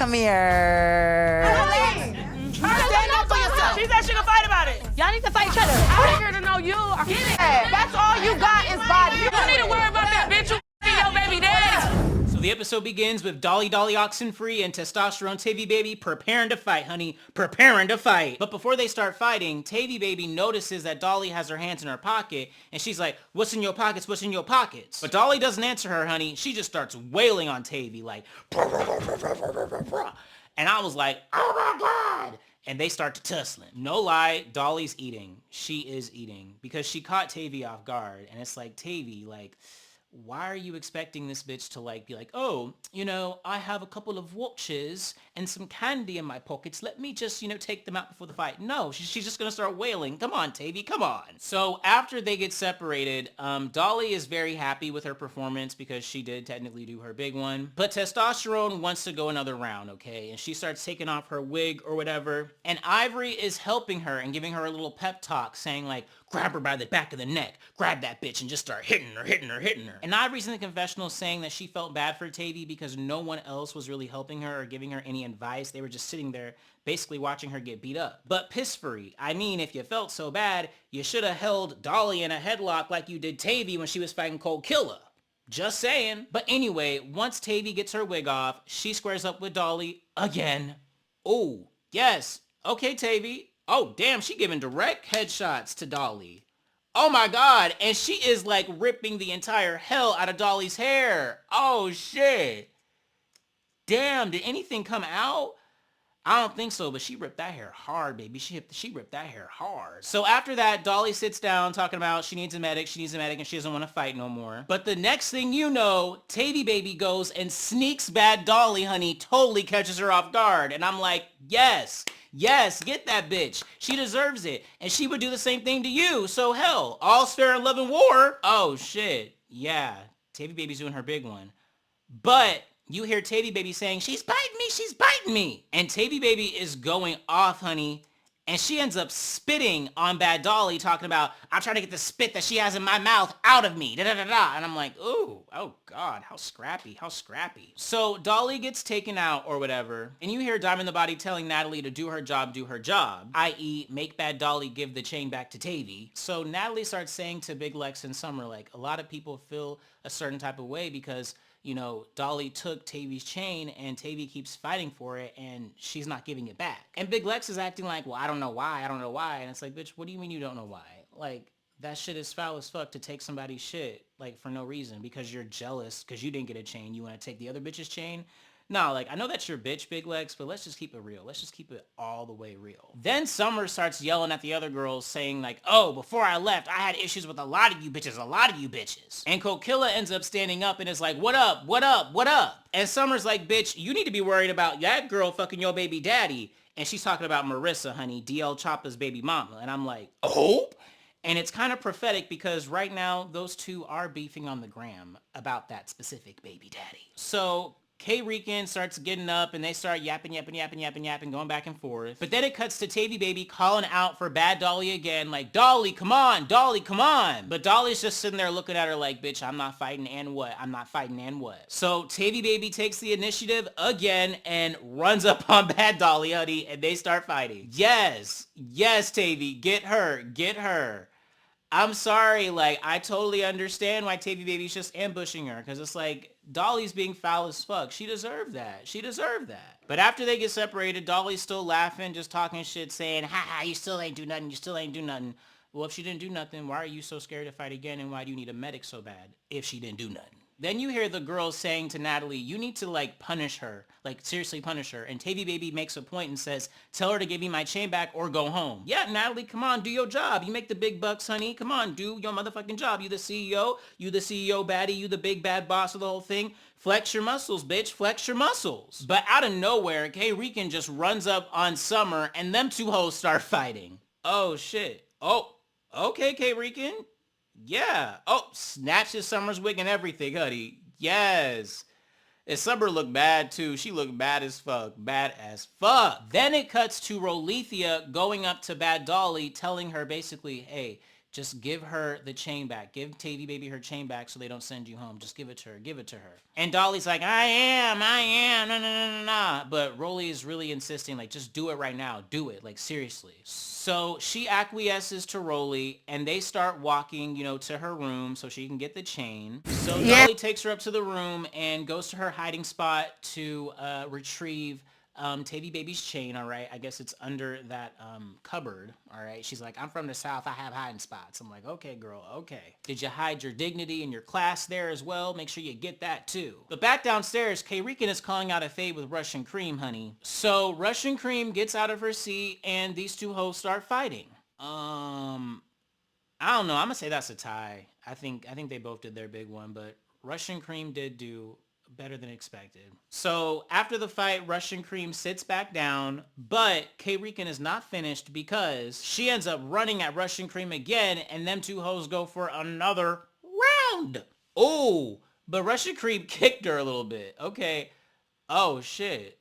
Come here. Stand up for yourself. She said she can fight about it. Y'all need to fight each other. I'm here to know you. Get it. That's all you got is body. You don't need to worry about that bitch. You your baby daddy. So the episode begins with Dolly Oxenfree and Testosterone Tavii Baby preparing to fight, honey. Preparing to fight. But before they start fighting, Tavii Baby notices that Dolly has her hands in her pocket, and she's like, what's in your pockets? What's in your pockets? But Dolly doesn't answer her, honey. She just starts wailing on Tavii, like, and I was like, oh my God. And they start to tussling. No lie, Dolly's eating. She is eating because she caught Tavii off guard. And it's like, Tavii, like, why are you expecting this bitch to like be like, oh, you know, I have a couple of watches and some candy in my pockets. Let me just, you know, take them out before the fight. No, she's just going to start wailing. Come on, Tavii, come on. So after they get separated, Dolly is very happy with her performance because she did technically do her big one. But Testosterone wants to go another round, okay? And she starts taking off her wig or whatever. And Ivori is helping her and giving her a little pep talk saying like, grab her by the back of the neck, grab that bitch and just start hitting her. And Ivori's in the confessional saying that she felt bad for Tavii because no one else was really helping her or giving her any advice. They were just sitting there basically watching her get beat up. But pissfree, I mean, if you felt so bad, you should have held Dolly in a headlock like you did Tavii when she was fighting Cold Killer. Just saying. But anyway, once Tavii gets her wig off, she squares up with Dolly again. Oh, yes. Okay, Tavii. Oh, damn, she giving direct headshots to Dolly. Oh my God, and she is like ripping the entire hell out of Dolly's hair. Oh shit. Damn, did anything come out? I don't think so, but she ripped that hair hard, baby. She ripped that hair hard. So after that, Dolly sits down talking about she needs a medic, and she doesn't want to fight no more. But the next thing you know, Tavii Baby goes and sneaks bad Dolly, honey, totally catches her off guard. And I'm like, yes, get that bitch. She deserves it. And she would do the same thing to you. So hell, all's fair in love and war. Oh shit. Yeah, Tavii Baby's doing her big one. But you hear Tavii Baby saying, she's biting me. And Tavii Baby is going off, honey. And she ends up spitting on bad Dolly, talking about, I'm trying to get the spit that she has in my mouth out of me. Da-da-da-da. And I'm like, ooh, oh God, how scrappy. So Dolly gets taken out or whatever. And you hear Diamond the Body telling Natalie to do her job, i.e. make bad Dolly give the chain back to Tavii. So Natalie starts saying to Big Lex and Summer, like, a lot of people feel a certain type of way because, you know, Dolly took Tavii's chain and Tavii keeps fighting for it and she's not giving it back. And Big Lex is acting like, well, I don't know why. And it's like, bitch, what do you mean you don't know why? Like, that shit is foul as fuck to take somebody's shit, like, for no reason because you're jealous because you didn't get a chain. You want to take the other bitch's chain? No, like, I know that's your bitch, Big Lex, but let's just keep it real. Let's just keep it all the way real. Then Summer starts yelling at the other girls saying like, oh, before I left, I had issues with a lot of you bitches. And Kokilla ends up standing up and is like, what up? And Summer's like, bitch, you need to be worried about that girl fucking your baby daddy. And she's talking about Marissa, honey, DL Choppa's baby mama. And I'm like, oh? And it's kind of prophetic because right now, those two are beefing on the gram about that specific baby daddy. So K-Rican starts getting up and they start yapping, going back and forth. But then it cuts to Tavii Baby calling out for bad Dolly again, like, Dolly, come on. But Dolly's just sitting there looking at her like, bitch, I'm not fighting and what? So Tavii Baby takes the initiative again and runs up on bad Dolly, honey, and they start fighting. Yes, Tavii, get her. I'm sorry, like, I totally understand why Tavii Baby's just ambushing her, because it's like, Dolly's being foul as fuck. She deserved that. But after they get separated, Dolly's still laughing, just talking shit, saying, ha, you still ain't do nothing. Well, if she didn't do nothing, why are you so scared to fight again, and why do you need a medic so bad if she didn't do nothing? Then you hear the girls saying to Natalie, you need to, like, punish her. Like, seriously punish her. And Tavii Baby makes a point and says, tell her to give me my chain back or go home. Yeah, Natalie, come on, do your job. You make the big bucks, honey. Come on, do your motherfucking job. You the CEO, baddie, you the big bad boss of the whole thing. Flex your muscles, bitch. Flex your muscles. But out of nowhere, K-Rican just runs up on Summer and them two hoes start fighting. Oh, shit. Oh, okay, K-Rican. Yeah. Oh, snatches Summer's wig and everything, honey. Yes. And Summer looked bad, too. She looked bad as fuck. Then it cuts to Rolethia going up to bad Dolly, telling her basically, hey, Just give her the chain back. Give Tavii baby her chain back so they don't send you home. Just give it to her. Give it to her. And Dolly's like, I am. No, no, no, no, no. But Rolly is really insisting, like, just do it right now. Do it. Like, seriously. So she acquiesces to Rolly, and they start walking, you know, to her room so she can get the chain. So Dolly takes her up to the room and goes to her hiding spot to retrieve Tavii baby's chain. All right, I guess it's under that cupboard. All right, she's like, I'm from the South, I have hiding spots. I'm like, okay girl, okay. Did you hide your dignity and your class there as well? Make sure you get that too. But back downstairs, K-Rican is calling out a fade with Russian Cream, honey. So Russian Cream gets out of her seat and these two hoes start fighting. I don't know, I'm gonna say that's a tie. I think they both did their big one, but Russian Cream did do better than expected. So after the fight, Russian Cream sits back down, but K-Rican is not finished because she ends up running at Russian Cream again, and them two hoes go for another round. Oh, but Russian Cream kicked her a little bit. Okay. Oh, shit.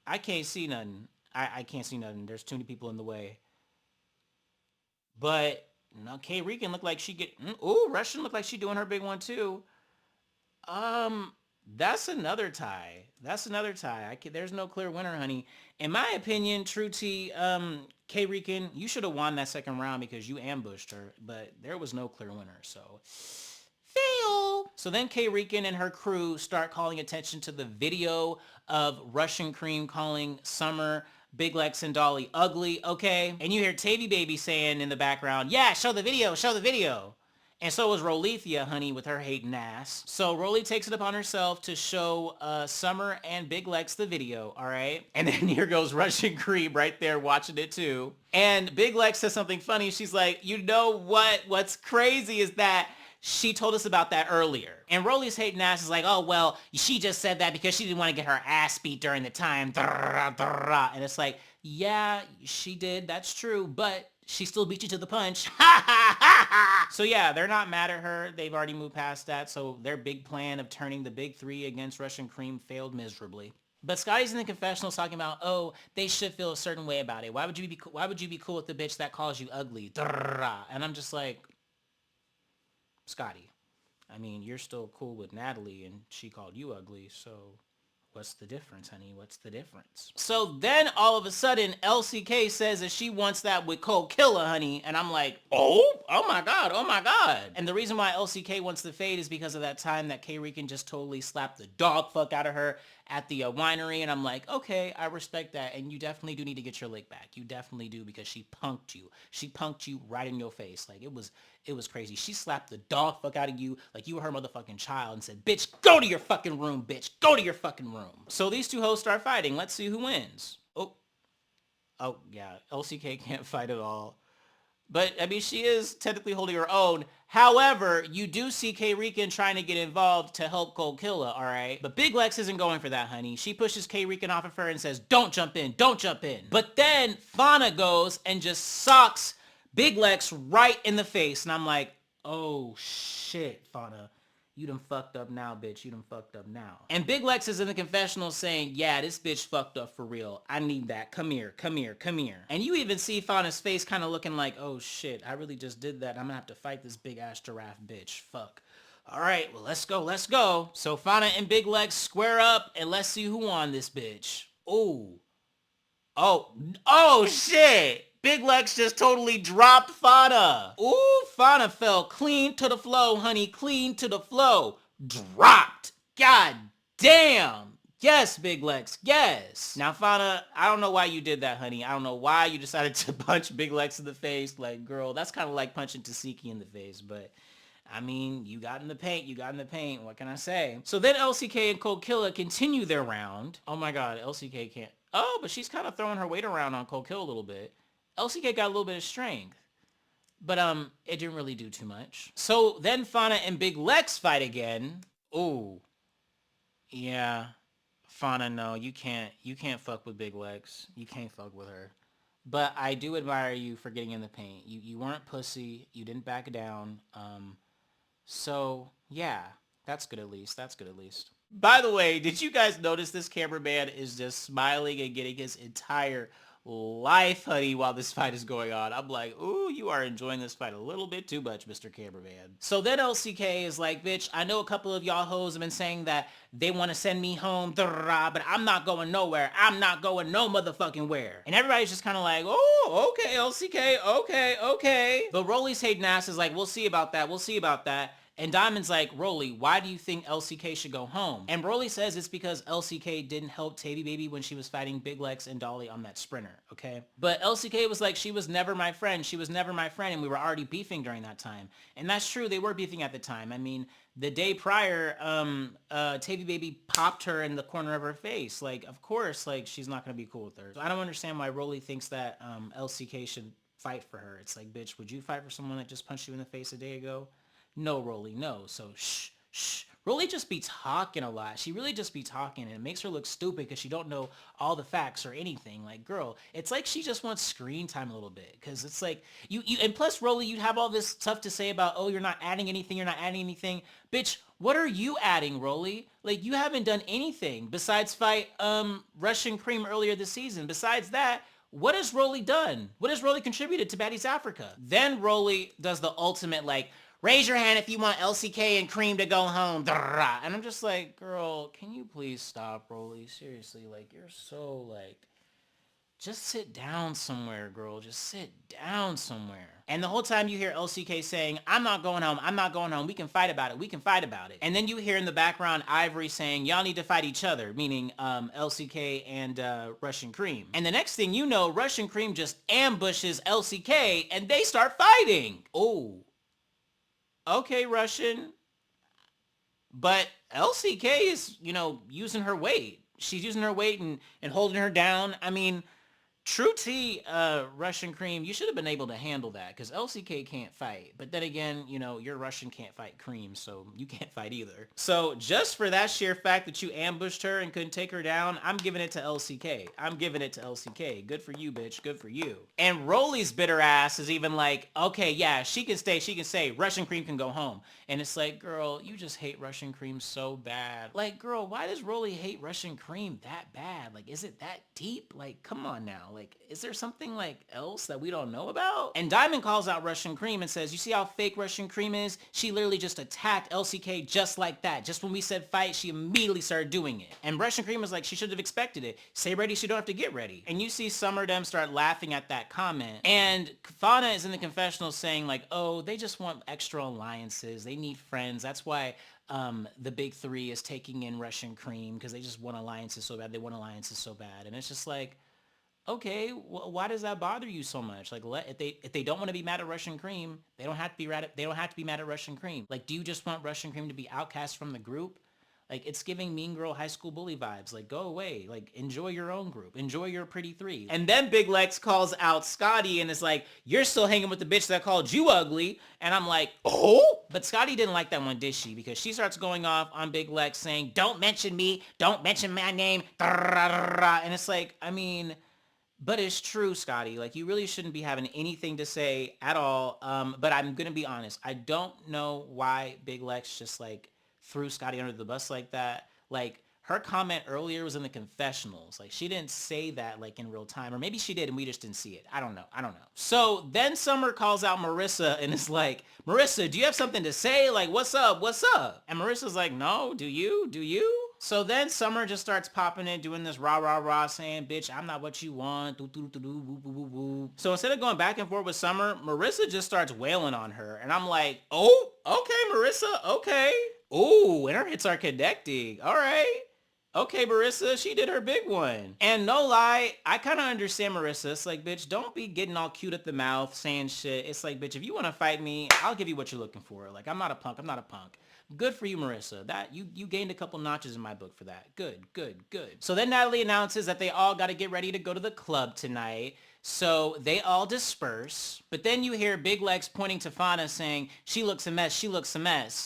I can't see nothing. I can't see nothing. There's too many people in the way. But no, K-Rican looked like she get... Ooh, Russian looked like she doing her big one too. That's another tie. That's another tie. There's no clear winner, honey. In my opinion, True T, K-Rican, you should have won that second round because you ambushed her, but there was no clear winner, so fail. So then K-Rican and her crew start calling attention to the video of Russian Cream calling Summer, Big Lex, and Dolly ugly, okay? And you hear Tavii baby saying in the background, yeah, show the video, show the video. And so was Rolethia, honey, with her hating ass. So Rolly takes it upon herself to show Summer and Big Lex the video, all right? And then here goes Russian Cream right there watching it too. And Big Lex says something funny. She's like, you know what? What's crazy is that she told us about that earlier. And Rolly's hating ass is like, oh, well, she just said that because she didn't want to get her ass beat during the time. And it's like, yeah, she did. That's true. But she still beat you to the punch. So yeah, they're not mad at her. They've already moved past that. So their big plan of turning the big three against Russian Cream failed miserably. But Scotty's in the confessional talking about, oh, they should feel a certain way about it. Why would you be cool with the bitch that calls you ugly? And I'm just like, Scotty, I mean, you're still cool with Natalie and she called you ugly, so what's the difference, honey? What's the difference? So then all of a sudden, LCK says that she wants that with Cold Killer, honey. And I'm like, oh my God, oh my God. And the reason why LCK wants the fade is because of that time that K-Rican just totally slapped the dog fuck out of her at the winery. And I'm like, okay, I respect that. And you definitely do need to get your lick back. You definitely do, because she punked you. She punked you right in your face. Like, it was crazy. She slapped the dog fuck out of you like you were her motherfucking child and said, bitch, go to your fucking room, bitch. Go to your fucking room. So these two hoes start fighting. Let's see who wins. Oh yeah, LCK can't fight at all. But, I mean, she is technically holding her own. However, you do see K-Rican trying to get involved to help Cold Killer, all right? But Big Lex isn't going for that, honey. She pushes K-Rican off of her and says, don't jump in, don't jump in. But then Fania goes and just socks Big Lex right in the face. And I'm like, oh, shit, Fania. You done fucked up now, bitch. You done fucked up now. And Big Lex is in the confessional saying, yeah, this bitch fucked up for real. I need that. Come here, come here, come here. And you even see Fania's face kind of looking like, oh shit, I really just did that. I'm gonna have to fight this big ass giraffe bitch. Fuck. All right, well, let's go, let's go. So Fania and Big Lex square up and let's see who won this bitch. Ooh. Oh shit. Big Lex just totally dropped Fania. Ooh, Fania fell clean to the flow, honey. Clean to the flow. Dropped. God damn. Yes, Big Lex. Yes. Now, Fania, I don't know why you did that, honey. I don't know why you decided to punch Big Lex in the face. Like, girl, that's kind of like punching Tasiki in the face. But, I mean, you got in the paint. You got in the paint. What can I say? So then LCK and Cold Killer continue their round. Oh, my God. LCK can't. Oh, but she's kind of throwing her weight around on Cold Killer a little bit. LCK got a little bit of strength, but it didn't really do too much. So then Fania and Big Lex fight again. Ooh, yeah, Fania, no, you can't fuck with Big Lex. You can't fuck with her. But I do admire you for getting in the paint. You weren't pussy. You didn't back down. So yeah, that's good at least. That's good at least. By the way, did you guys notice this cameraman is just smiling and getting his entire life, honey, while this fight is going on. I'm like, ooh, you are enjoying this fight a little bit too much, Mr. Cameraman. So then LCK is like, bitch, I know a couple of y'all hoes have been saying that they want to send me home, but I'm not going nowhere. I'm not going no motherfucking where. And everybody's just kind of like, oh, okay, LCK, okay. But Rolly's hating ass is like, we'll see about that. We'll see about that. And Diamond's like, Rolly, why do you think LCK should go home? And Rolly says it's because LCK didn't help Tavii Baby when she was fighting Big Lex and Dolly on that sprinter, okay? But LCK was like, she was never my friend. She was never my friend, and we were already beefing during that time. And that's true. They were beefing at the time. I mean, the day prior, Tavii Baby popped her in the corner of her face. Like, of course, like, she's not going to be cool with her. So I don't understand why Rolly thinks that LCK should fight for her. It's like, bitch, would you fight for someone that just punched you in the face a day ago? No, Rolly, no. So, shh. Rolly just be talking a lot. She really just be talking, and it makes her look stupid because she don't know all the facts or anything. Like, girl, it's like she just wants screen time a little bit. Because it's like, and plus, Rolly, you'd have all this stuff to say about, oh, you're not adding anything. Bitch, what are you adding, Rolly? Like, you haven't done anything besides fight Russian Cream earlier this season. Besides that, what has Rolly done? What has Rolly contributed to Baddies Africa? Then Rolly does the ultimate, like, raise your hand if you want LCK and Cream to go home. And I'm just like, girl, can you please stop, Rolly? Seriously, like, you're so, like, just sit down somewhere, girl. Just sit down somewhere. And the whole time you hear LCK saying, I'm not going home. We can fight about it. And then you hear in the background Ivori saying, y'all need to fight each other, meaning LCK and Russian Cream. And the next thing you know, Russian Cream just ambushes LCK and they start fighting. Oh. Okay, Russian. But LCK is, using her weight. She's using her weight and holding her down. I mean, true T, Russian Cream, you should have been able to handle that because LCK can't fight. But then again, your Russian can't fight Cream, so you can't fight either. So just for that sheer fact that you ambushed her and couldn't take her down, I'm giving it to LCK. Good for you, bitch. Good for you. And Rolly's bitter ass is even like, okay, yeah, she can stay. Russian Cream can go home. And it's like, girl, you just hate Russian Cream so bad. Like, girl, why does Rolly hate Russian Cream that bad? Like, is it that deep? Like, come on now. Like, is there something like else that we don't know about? And Diamond calls out Russian Cream and says, you see how fake Russian Cream is? She literally just attacked LCK just like that. Just when we said fight, she immediately started doing it. And Russian Cream was like, she should have expected it. Say ready, she don't have to get ready. And you see Summer them start laughing at that comment. And Fania is in the confessional saying like, oh, they just want extra alliances. They need friends. That's why the big three is taking in Russian Cream because they just want alliances so bad. And it's just like, okay, why does that bother you so much? Like, if they don't want to be mad at Russian Cream, they don't have to be mad at Russian Cream. Like, do you just want Russian Cream to be outcast from the group? Like, it's giving Mean Girl high school bully vibes. Like, go away. Like, enjoy your own group. Enjoy your pretty three. And then Big Lex calls out Scotty and is like, you're still hanging with the bitch that called you ugly. And I'm like, oh? But Scotty didn't like that one, did she? Because she starts going off on Big Lex saying, don't mention me. Don't mention my name. And it's like, I mean, but it's true, Scotty. Like, you really shouldn't be having anything to say at all. But I'm going to be honest. I don't know why Big Lex just, like, threw Scotty under the bus like that. Like, her comment earlier was in the confessionals. Like, she didn't say that, like, in real time. Or maybe she did and we just didn't see it. I don't know. So then Summer calls out Marissa and is like, Marissa, do you have something to say? Like, what's up? And Marissa's like, no, do you? So then Summer just starts popping in, doing this rah, saying, bitch, I'm not what you want. So instead of going back and forth with Summer, Marissa just starts wailing on her. And I'm like, oh, okay, Marissa, okay. Ooh, and her hits are connecting. All right. Okay, Marissa, she did her big one. And no lie, I kind of understand Marissa. It's like, bitch, don't be getting all cute at the mouth, saying shit. It's like, bitch, if you want to fight me, I'll give you what you're looking for. Like, I'm not a punk. Good for you, Marissa. That you gained a couple notches in my book for that. Good. So then Natalie announces that they all got to get ready to go to the club tonight. So they all disperse. But then you hear Big Lex pointing to Fania saying, she looks a mess.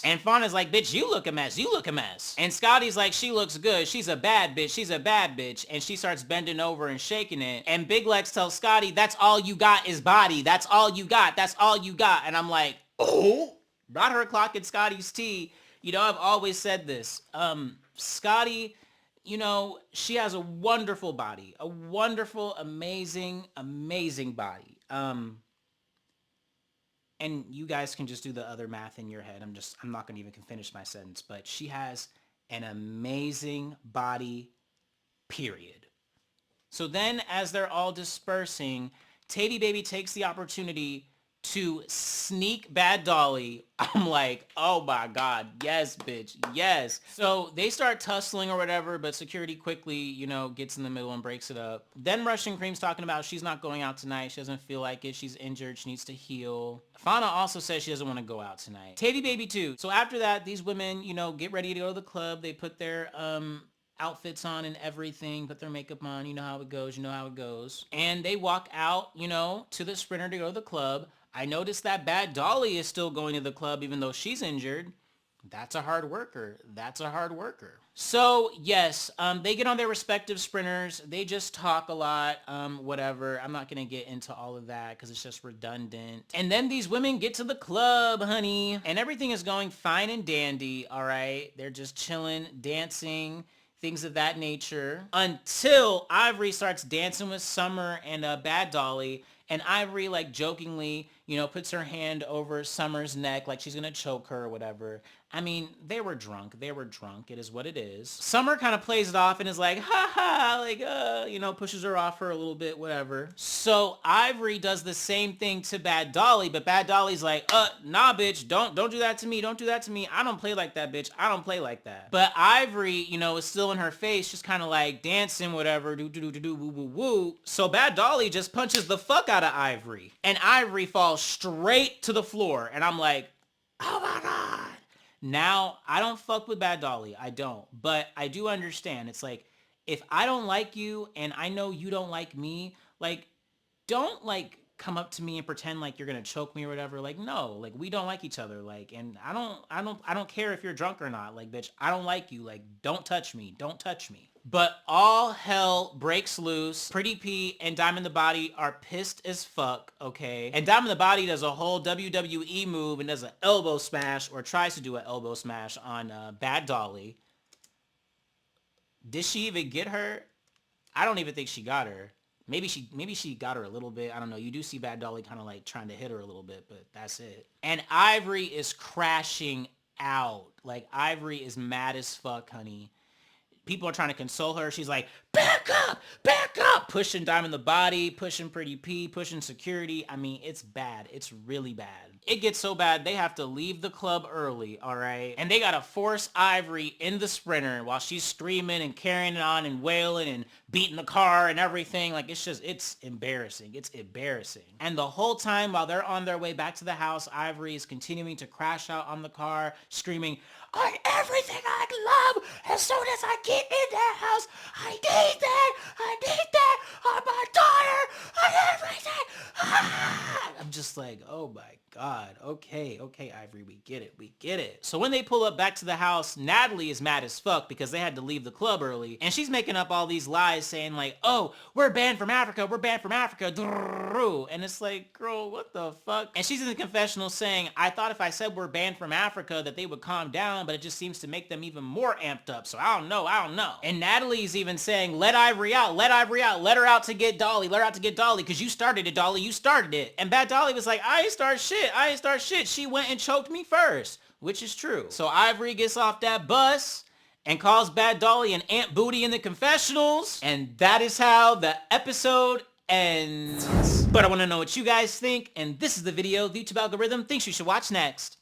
And Fania's like, bitch, you look a mess. And Scotty's like, she looks good. She's a bad bitch. And she starts bending over and shaking it. And Big Lex tells Scotty, that's all you got is body. That's all you got. And I'm like, oh. Brought her clock at Scotty's tea. I've always said this. Scotty you know, she has a wonderful body, a wonderful, amazing, amazing body. And you guys can just do the other math in your head. I'm not going to even finish my sentence, but she has an amazing body, period. So then as they're all dispersing, Tavii Baby takes the opportunity to sneak Bad Dolly. I'm like, oh my God, yes, bitch, yes. So they start tussling or whatever, but security quickly, you know, gets in the middle and breaks it up. Then Russian Cream's talking about she's not going out tonight. She doesn't feel like it. She's injured. She needs to heal. Fauna also says she doesn't want to go out tonight. Tavii Baby too. So after that, these women, you know, get ready to go to the club. They put their outfits on and everything, put their makeup on. You know how it goes. And they walk out, you know, to the Sprinter to go to the club. I noticed that Bad Dolly is still going to the club even though she's injured. That's a hard worker. So yes, they get on their respective sprinters. They just talk a lot, whatever. I'm not going to get into all of that because it's just redundant. And then these women get to the club, honey. And everything is going fine and dandy, all right? They're just chilling, dancing, things of that nature. Until Ivori starts dancing with Summer and Bad Dolly. And Ivori, like, jokingly, you know, puts her hand over Summer's neck like she's going to choke her or whatever. I mean, they were drunk. It is what it is. Summer kind of plays it off and is like, ha ha, like, you know, pushes her off her a little bit, whatever. So Ivori does the same thing to Bad Dolly, but Bad Dolly's like, nah, bitch, don't do that to me. Don't do that to me. I don't play like that, bitch. I don't play like that. But Ivori, you know, is still in her face, just kind of like dancing, whatever, do, woo, woo, woo. So Bad Dolly just punches the fuck out of Ivori. And Ivori falls straight to the floor. And I'm like, oh my God. Now, I don't fuck with Bad Dolly. I don't. But I do understand. It's like, if I don't like you and I know you don't like me, like, don't, like, come up to me and pretend like you're gonna choke me or whatever. Like, no. Like, we don't like each other. Like, and I don't care if you're drunk or not. Like, bitch, I don't like you. Like, don't touch me. Don't touch me. But all hell breaks loose. Pretty P and Diamond the Body are pissed as fuck, okay? And Diamond the Body does a whole WWE move and does an elbow smash, or tries to do an elbow smash on Bad Dolly. Did she even get her? I don't even think she got her. Maybe she got her a little bit. I don't know. You do see Bad Dolly kind of like trying to hit her a little bit, but that's it. And Ivori is crashing out. Like, Ivori is mad as fuck, honey. People are trying to console her. She's like, back up, pushing Diamond the Body, pushing Pretty P, pushing security. I mean, it's bad. It's really bad. It gets so bad, they have to leave the club early, all right? And they got to force Ivori in the Sprinter while she's screaming and carrying it on and wailing and beating the car and everything. Like, it's embarrassing. It's embarrassing. And the whole time while they're on their way back to the house, Ivori is continuing to crash out on the car, screaming, on everything I love. As soon as I get in that house, I need that on my daughter, on everything. Ah! I'm just like, oh my God. Okay, Ivori, we get it. So when they pull up back to the house, Natalie is mad as fuck because they had to leave the club early. And she's making up all these lies saying like, oh, we're banned from Africa. And it's like, girl, what the fuck? And she's in the confessional saying, I thought if I said we're banned from Africa that they would calm down, but it just seems to make them even more amped up. So I don't know. And Natalie's even saying, let Ivori out, let her out to get Dolly, because you started it, Dolly, you started it. And Bad Dolly was like, I ain't start shit. She went and choked me first, which is true. So Ivori gets off that bus and calls Bad Dolly an Aunt Booty in the confessionals. And that is how the episode ends. But I want to know what you guys think, and this is the video the YouTube algorithm thinks you should watch next.